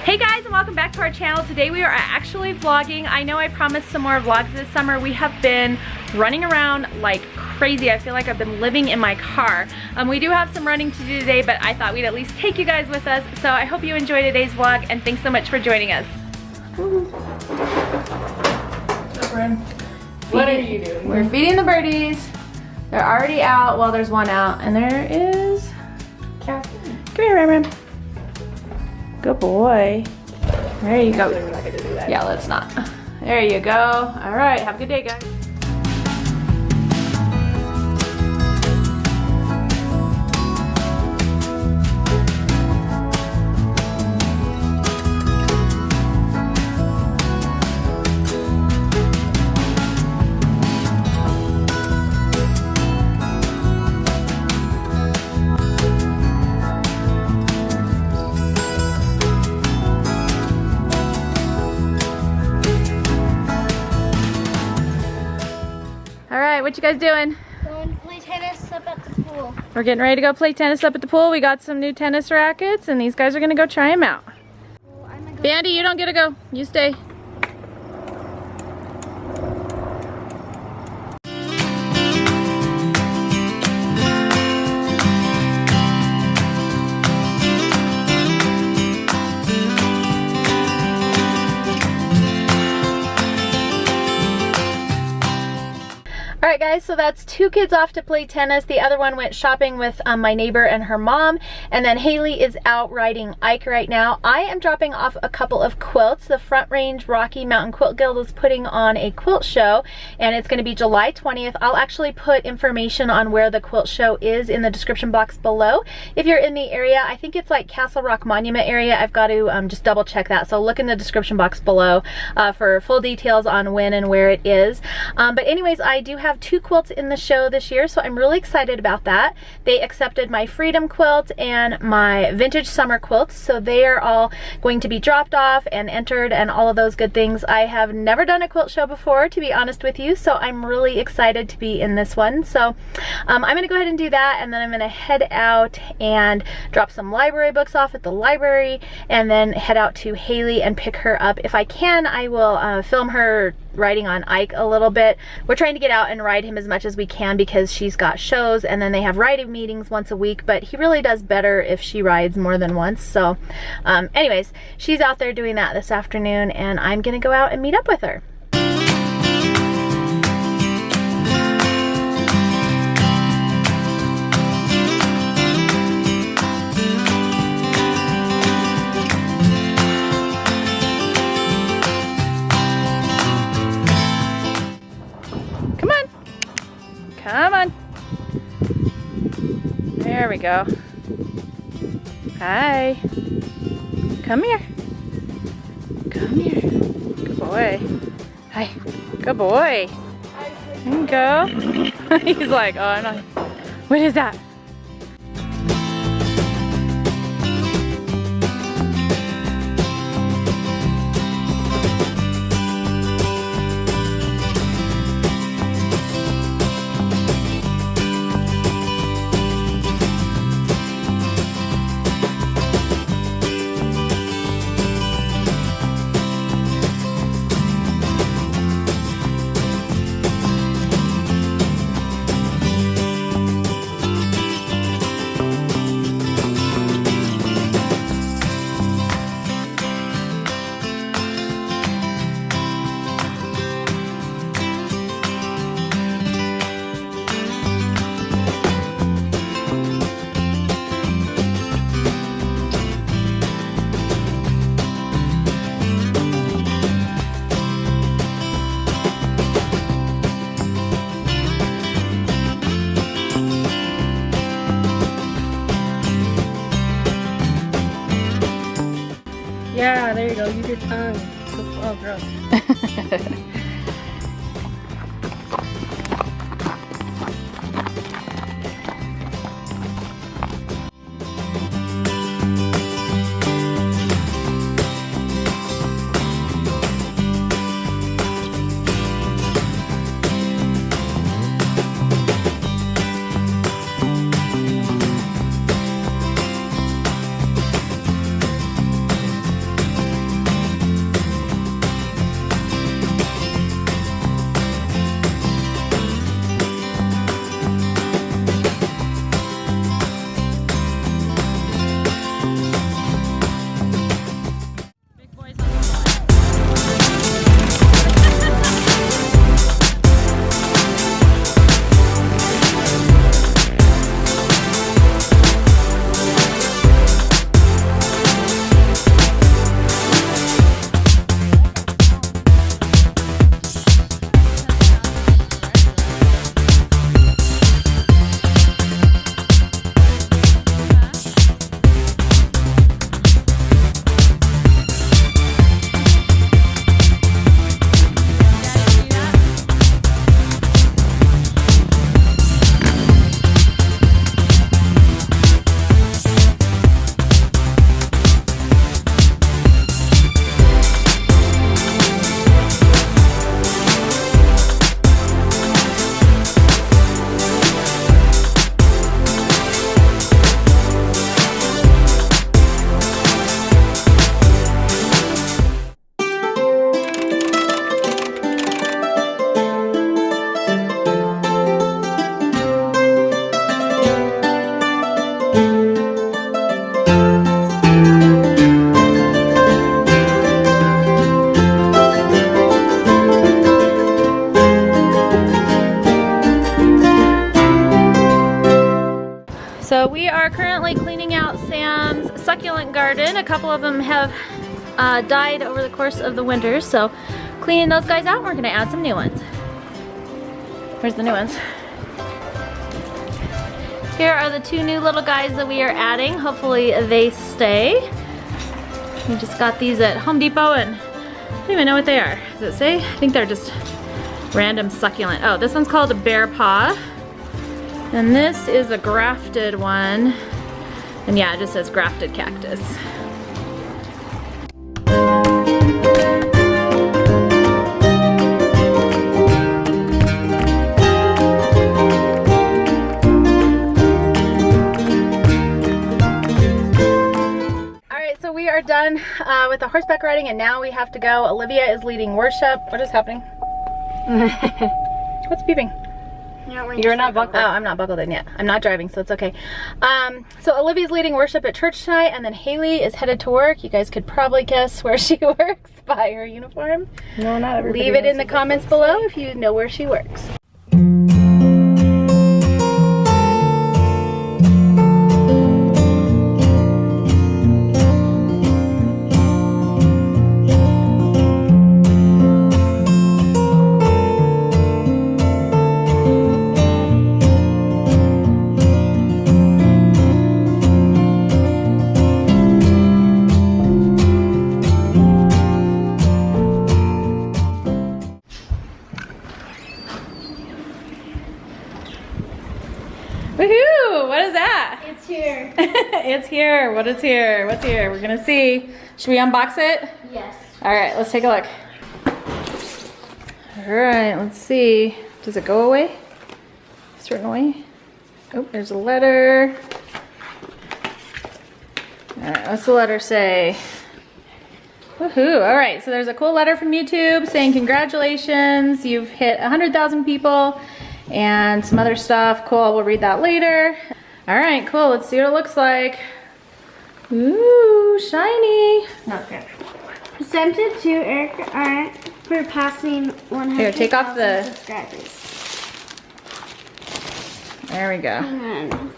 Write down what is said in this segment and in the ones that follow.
Hey guys, and welcome back to our channel. Today we are actually vlogging. I know I promised some more vlogs this summer. We have been running around like crazy. I feel like I've been living in my car. We do have some running to do today, but I thought we'd at least take you guys with us. So I hope you enjoy today's vlog, and thanks so much for joining us. What are you doing? We're feeding the birdies. They're already out. Well, there's one out, and there is Catherine. Come here, Ram Ram. Good boy. There you go. We're not gonna do that. Yeah, let's not. There you go. All right, have a good day, guys. What you guys doing? Going to play tennis up at the pool. We're getting ready to go play tennis up at the pool. We got some new tennis rackets, and these guys are gonna go try them out. Well, I'm gonna go. Bandy, you don't get to go. You stay. Alright guys, so that's two kids off to play tennis. The other one went shopping with my neighbor and her mom, and then Haley is out riding Ike right now. I am dropping off a couple of quilts. The Front Range Rocky Mountain Quilt Guild is putting on a quilt show, and it's going to be July 20th. I'll actually put information on where the quilt show is in the description box below. If you're in the area, I think it's like Castle Rock Monument area. I've got to just double check that, so look in the description box below for full details on when and where it is. But anyways, I do have two quilts in the show this year, so I'm really excited about that. They accepted my Freedom quilt and my Vintage Summer quilts, so they are all going to be dropped off and entered and all of those good things. I have never done a quilt show before, to be honest with you, so I'm really excited to be in this one. So I'm gonna go ahead and do that, and then I'm gonna head out and drop some library books off at the library, and then head out to Haley and pick her up. If I can, I will film her riding on Ike a little bit. We're trying to get out and ride him as much as we can because she's got shows, and then they have riding meetings once a week, but he really does better if she rides more than once. So anyways, she's out there doing that this afternoon, and I'm gonna go out and meet up with her. Come on. There we go. Hi. Come here. Come here. Good boy. Hi. Good boy. There you go. He's like, oh, I'm not. What is that? Yeah, there you go. Use your tongue. Oh, gross. currently cleaning out Sam's succulent garden. A couple of them have died over the course of the winter, so cleaning those guys out. We're gonna add some new ones. Where's the new ones? Here are the 2 new little guys that we are adding. Hopefully they stay. We just got these at Home Depot and I don't even know what they are. Does it say? I think they're just random succulent. Oh, this one's called a bear paw. And this is a grafted one. And yeah, it just says grafted cactus. We are done with the horseback riding and now we have to go. Olivia is leading worship. What is happening? What's beeping? You're not buckled. Oh, I'm not buckled in yet. I'm not driving, so it's okay. So Olivia's leading worship at church tonight and then Haley is headed to work. You guys could probably guess where she works by her uniform. No, not everybody. Leave it in the comments below if you know where she works. Woohoo! What is that? It's here. It's here. What is here? What's here? We're gonna see. Should we unbox it? Yes. All right, let's take a look. All right, let's see. Does it go away? A certain way? Oh, there's a letter. All right, what's the letter say? Woohoo! All right, so there's a cool letter from YouTube saying congratulations, you've hit 100,000 people. And some other stuff. Cool, we'll read that later. All right, cool, let's see what it looks like. Ooh, shiny. Not fair. Sent it to Erica Art for passing 100,000 Here, take off the subscribers. There we go. Hang on.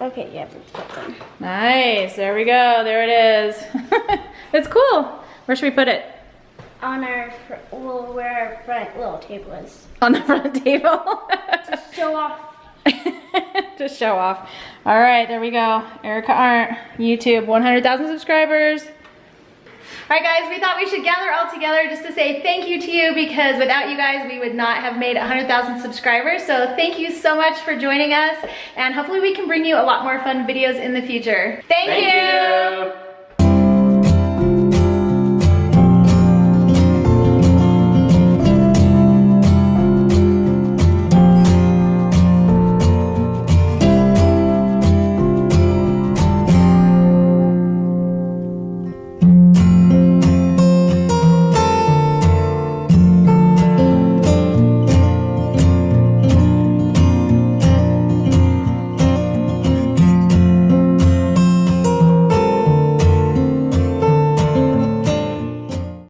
Okay, yeah, it's got them. Nice, there we go, there it is. It's cool. Where should we put it? On our, well, where our front little table is. On the front table. To show off. To show off. All right, there we go. Erica Art, YouTube, 100,000 subscribers. All right, guys, we thought we should gather all together just to say thank you to you because without you guys, we would not have made 100,000 subscribers. So thank you so much for joining us, and hopefully we can bring you a lot more fun videos in the future. Thank you.